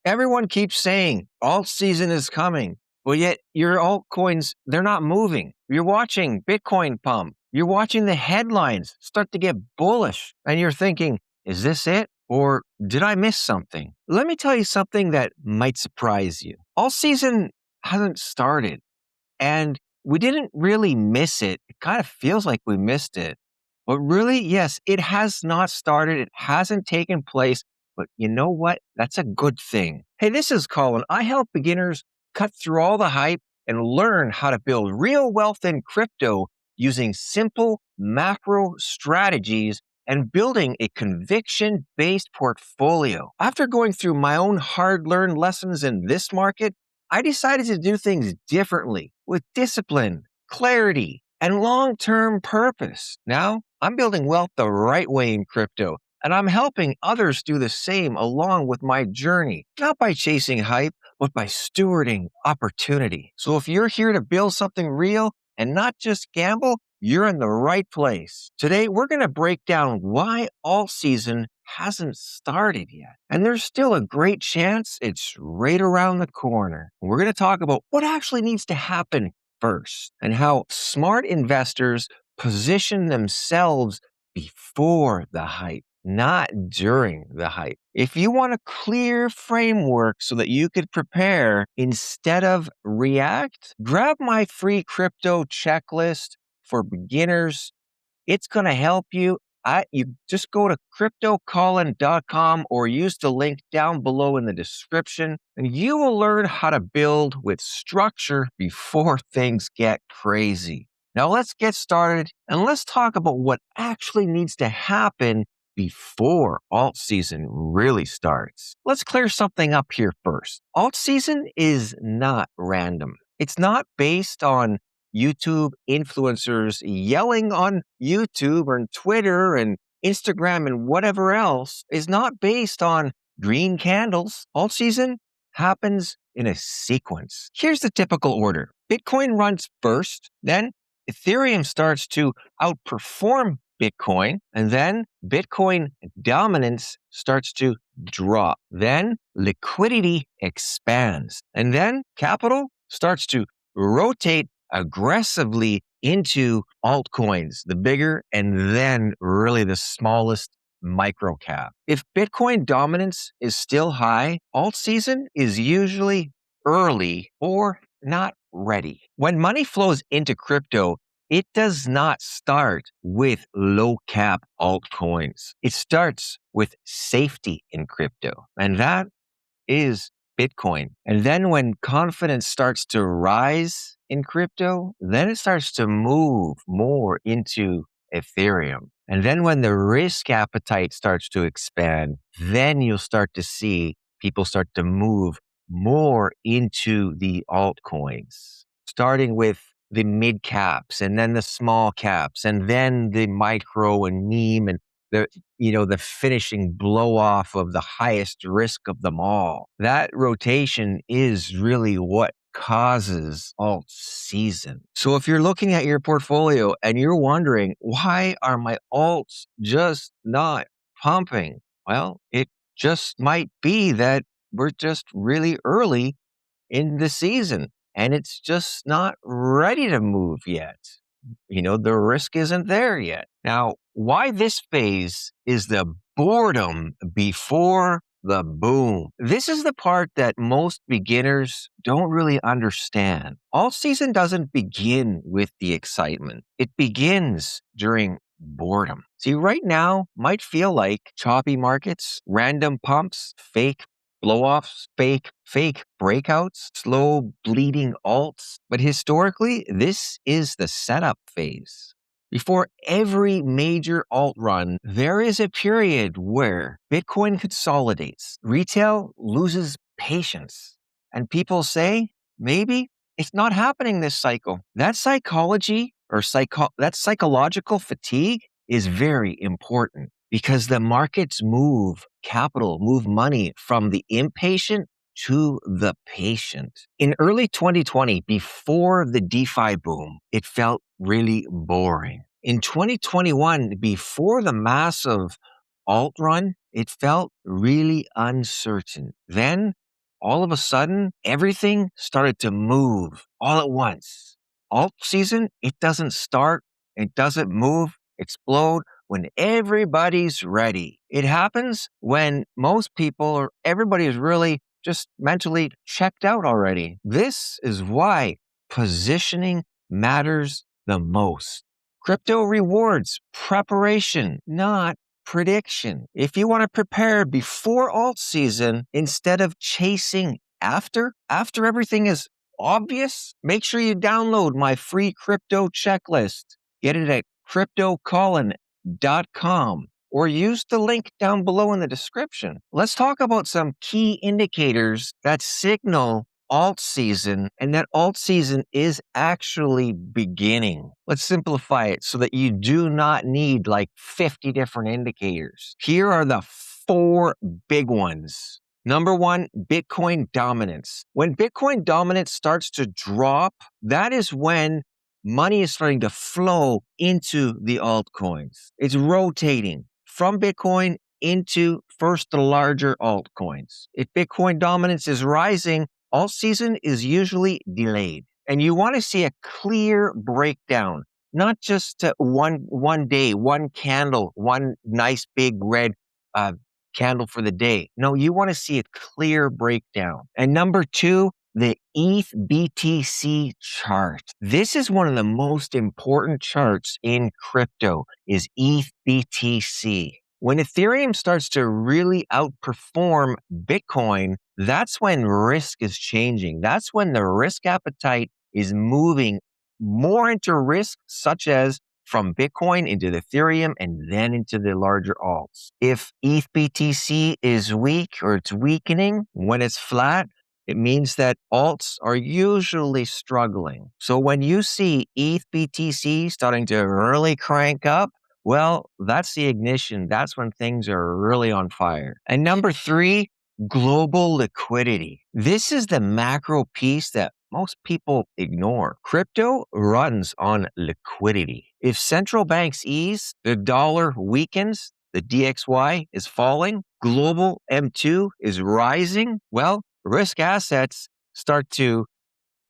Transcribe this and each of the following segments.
Everyone keeps saying alt season is coming, but yet your altcoins, they're not moving. You're watching Bitcoin pump. You're watching the headlines start to get bullish, and you're thinking, is this it? Or did I miss something? Let me tell you something that might surprise you. Alt season hasn't started, and we didn't really miss it. It kind of feels like we missed it. But really, yes, it has not started. It hasn't taken place. But you know what? That's a good thing. Hey, this is Colin. I help beginners cut through all the hype and learn how to build real wealth in crypto using simple macro strategies and building a conviction-based portfolio. After going through my own hard-learned lessons in this market, I decided to do things differently with discipline, clarity, and long-term purpose. Now, I'm building wealth the right way in crypto, and I'm helping others do the same along with my journey, not by chasing hype, but by stewarding opportunity. So if you're here to build something real and not just gamble, you're in the right place. Today, we're going to break down why alt season hasn't started yet. And there's still a great chance it's right around the corner. We're going to talk about what actually needs to happen first and how smart investors position themselves before the hype, not during the hype. If you want a clear framework so that you could prepare instead of react, grab my free crypto checklist for beginners. It's going to help you. You just go to cryptocolin.com or use the link down below in the description, and you will learn how to build with structure before things get crazy. Now let's get started and let's talk about what actually needs to happen before alt season really starts. Let's clear something up here first. Alt season is not random. It's not based on YouTube influencers yelling on YouTube or Twitter and Instagram and whatever else. Is not based on green candles. Alt season happens in a sequence. Here's the typical order. Bitcoin runs first, then Ethereum starts to outperform Bitcoin, and then Bitcoin dominance starts to drop. Then liquidity expands, and then capital starts to rotate aggressively into altcoins, the bigger and then really the smallest micro cap. If Bitcoin dominance is still high, alt season is usually early or not ready. When money flows into crypto, it does not start with low cap altcoins. It starts with safety in crypto, and that is Bitcoin. And then when confidence starts to rise in crypto, then it starts to move more into Ethereum. And then when the risk appetite starts to expand, then you'll start to see people start to move more into the altcoins, starting with the mid caps and then the small caps and then the micro and meme and the finishing blow off of the highest risk of them all. That rotation is really what causes alt season. So if you're looking at your portfolio and you're wondering, why are my alts just not pumping? Well, it just might be that we're just really early in the season and it's just not ready to move yet. The risk isn't there yet. Now, why this phase is the boredom before the boom. This is the part that most beginners don't really understand. Alt season doesn't begin with the excitement. It begins during boredom. See, right now might feel like choppy markets, random pumps, fake blow-offs, fake breakouts, slow bleeding alts. But historically, this is the setup phase. Before every major alt run, there is a period where Bitcoin consolidates, retail loses patience, and people say, maybe it's not happening this cycle. That psychology or that psychological fatigue is very important because the markets move money from the impatient to the patient. In early 2020, before the DeFi boom, it felt really boring. In 2021, before the massive alt run, it felt really uncertain. Then all of a sudden, everything started to move all at once. Alt season, it doesn't start, it doesn't move, explode when everybody's ready. It happens when most people or everybody is really just mentally checked out already. This is why positioning matters the most. Crypto rewards preparation, not prediction. If you want to prepare before alt season instead of chasing after everything is obvious, make sure you download my free crypto checklist. Get it at cryptocolin.com or use the link down below in the description. Let's talk about some key indicators that signal alt season and that alt season is actually beginning. Let's simplify it so that you do not need like 50 different indicators. Here are the 4 big ones. Number 1, Bitcoin dominance. When Bitcoin dominance starts to drop, that is when money is starting to flow into the altcoins. It's rotating from Bitcoin into first the larger altcoins. If Bitcoin dominance is rising, alt season is usually delayed. And you want to see a clear breakdown, not just one day, one candle, one nice big red candle for the day. No, you want to see a clear breakdown. And number 2, the ETH BTC chart. This is one of the most important charts in crypto, is ETH BTC. When Ethereum starts to really outperform Bitcoin, that's when risk is changing. That's when the risk appetite is moving more into risk, such as from Bitcoin into the Ethereum and then into the larger alts. If ETH BTC is weak or it's weakening, when it's flat, it means that alts are usually struggling. So when you see ETH BTC starting to really crank up, well, that's the ignition. That's when things are really on fire. And number 3, global liquidity. This is the macro piece that most people ignore. Crypto runs on liquidity. If central banks ease, the dollar weakens, the DXY is falling, global M2 is rising, well, risk assets start to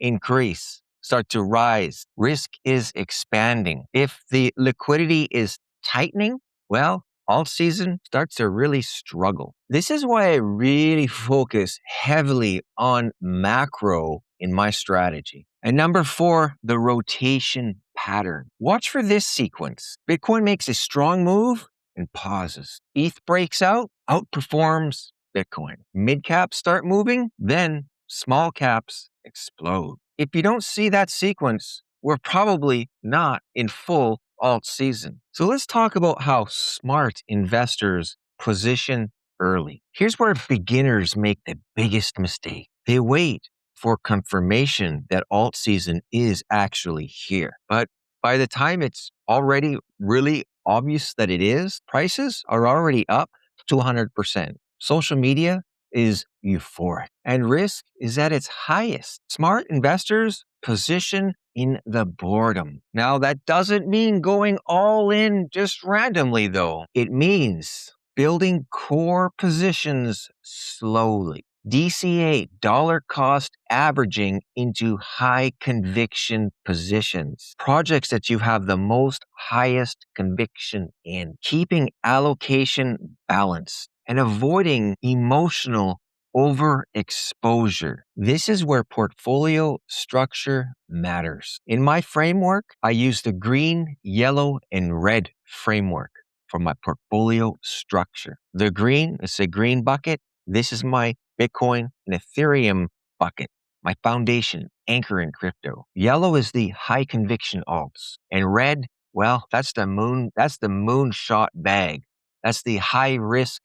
increase, start to rise. Risk is expanding. If the liquidity is tightening, well, alt season starts to really struggle. This is why I really focus heavily on macro in my strategy. And number 4, the rotation pattern. Watch for this sequence. Bitcoin makes a strong move and pauses. ETH breaks out, outperforms Bitcoin. Mid caps start moving, then small caps explode. If you don't see that sequence, we're probably not in full alt season. So let's talk about how smart investors position early. Here's where beginners make the biggest mistake. They wait for confirmation that alt season is actually here. But by the time it's already really obvious that it is, prices are already up to 100%. Social media is euphoric and risk is at its highest. Smart investors position in the boredom. Now, that doesn't mean going all in just randomly, though. It means building core positions slowly. DCA, dollar cost averaging into high conviction positions. Projects that you have the most highest conviction in. Keeping allocation balanced and avoiding emotional overexposure. This is where portfolio structure matters. In my framework, I use the green, yellow, and red framework for my portfolio structure. The green is a green bucket. This is my Bitcoin and Ethereum bucket, my foundation, anchor in crypto. Yellow is the high conviction alts. And red, well, that's the moonshot bag. That's the high risk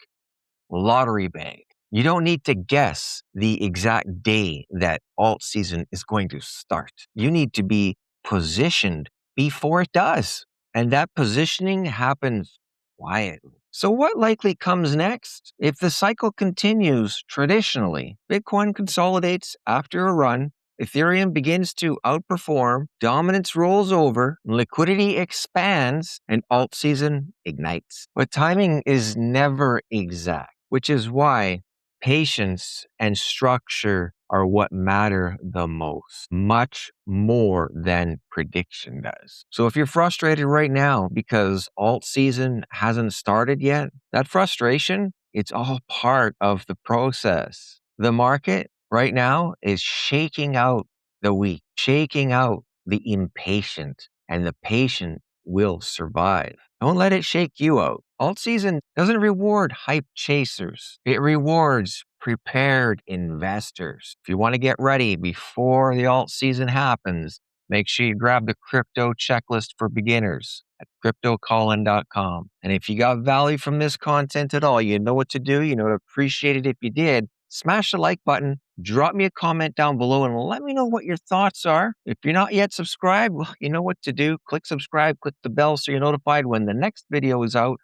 lottery bag. You don't need to guess the exact day that alt season is going to start. You need to be positioned before it does. And that positioning happens quietly. So what likely comes next? If the cycle continues traditionally, Bitcoin consolidates after a run, Ethereum begins to outperform, dominance rolls over, liquidity expands, and alt season ignites. But timing is never exact, which is why patience and structure are what matter the most, much more than prediction does. So if you're frustrated right now because alt season hasn't started yet, that frustration, it's all part of the process. The market right now is shaking out the weak, shaking out the impatient, and the patient will survive. Don't let it shake you out. Alt season doesn't reward hype chasers. It rewards prepared investors. If you want to get ready before the alt season happens, make sure you grab the crypto checklist for beginners at cryptocallin.com. And if you got value from this content at all, you know what to do. You know to appreciate it if you did. Smash the like button, drop me a comment down below, and let me know what your thoughts are. If you're not yet subscribed, well, you know what to do. Click subscribe, click the bell so you're notified when the next video is out.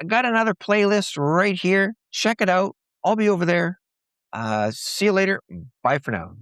I got another playlist right here. Check it out. I'll be over there. See you later. Bye for now.